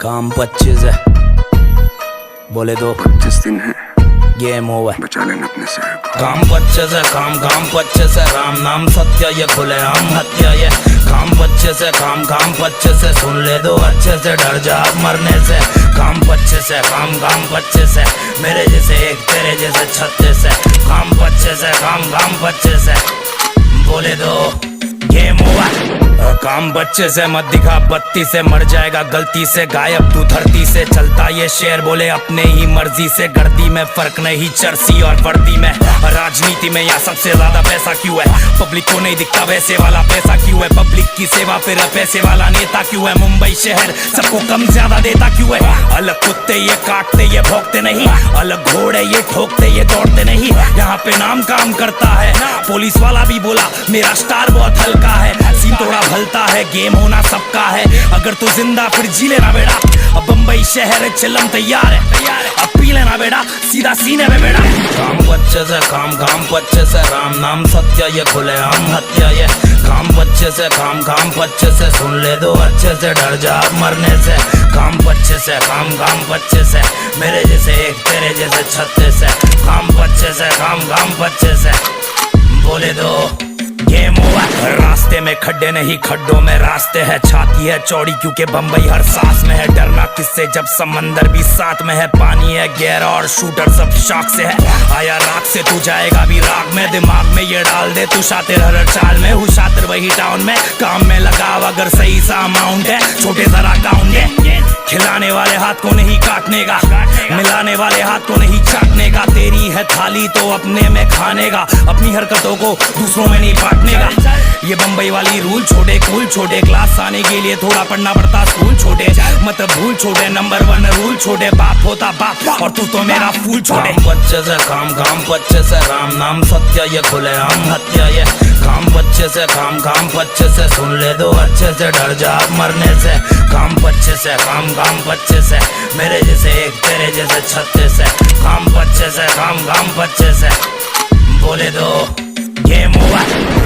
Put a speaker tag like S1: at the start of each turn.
S1: काम 25 है, बोले तो
S2: 25 दिन है,
S1: गेम ओवर।
S2: बचा लेना अपने सर को।
S1: काम 25 है, काम 25 है, राम नाम सत्य ये खुले आम हत्या ये। काम 25 है, काम 25 है, सुन ले दो अच्छे से, डर जा अब मरने से। काम 25 है, काम 25 है, मेरे जैसे एक तेरे जैसे 36 है। काम 25 है, काम 25 है, बोले दो गेम ओवर। काम 25 से मत दिखा 32 से, मर जाएगा गलती से, गायब तू धरती से। चलता ये शेर बोले अपने ही मर्जी से, गर्दी में फर्क नहीं चर्सी और वर्दी में। राजनीति में यहाँ सबसे ज्यादा पैसा क्यों है, पब्लिक को नहीं दिखता वैसे वाला पैसा क्यों है। पब्लिक की सेवा फिर पैसे वाला नेता क्यों है, मुंबई शहर सबको कम ज्यादा देता क्यों है। अलग कुत्ते ये काटते ये भौंकते नहीं, अलग घोड़े ये ठोकते ये दौड़ते नहीं। यहाँ पे नाम काम करता है, पुलिस वाला भी बोला मेरा स्टार बहुत हल्का है। सीन थोड़ा भलता है, गेम होना सबका है, अगर तू जिंदा फिर जी लेना बेटा। अब बम्बई शहर चिल्लम तैयार है, अब पी लेना बेटा सीधा सीने में बेटा। काम 25 है, काम 25 है, राम नाम सत्य ये खुले आम हत्या ये। काम 25 है, काम 25 है, सुन ले दो अच्छे से, डर जा अब मरने से। काम 25 है, काम 25 है, मेरे जैसे एक तेरे जैसे 36 है। काम 25 है, काम 25 है, बोले दो गेम ओवर। रास्ते में खड्डे नहीं खड्डों में रास्ते हैं, छाती है चौड़ी क्योंकि बम्बई हर सांस में है। डरना किससे जब समंदर भी साथ में है, पानी है गहरा और शूटर सब शौक से है। आया राग से तू जाएगा भी राग में, दिमाग में ये डाल दे तू शातिर हर चाल में। हूँ शातिर वही टाउन में, काम में लगाव अगर सही सा अमाउंट है, छोटे जरा काउंट है। खिलाने वाले हाथ को नहीं काटने का, मिलाने वाले हाथ को नहीं चाटने का। तेरी है थाली तो अपने में खाने का, अपनी हरकतों को दूसरों में नहीं बांटने का। ये बम्बई वाली रूल छोटे कूल छोटे, क्लास आने के लिए थोड़ा पढ़ना पड़ता स्कूल छोटे। मत भूल छोटे, नंबर 1 रूल छोटे, बाप होता बाप और तू तो मेरा फूल छोटे। काम 25 है, काम 25 है, राम नाम सत्य ये खुले आम हत्या ये। काम 25 है, काम 25 है, सुन ले दो अच्छे से, डर जा अब मरने से। काम 25 है, काम 25 है, मेरे जैसे एक तेरे जैसे 36 है। काम 25 है, काम 25 है, बोले दो गेम ओवर।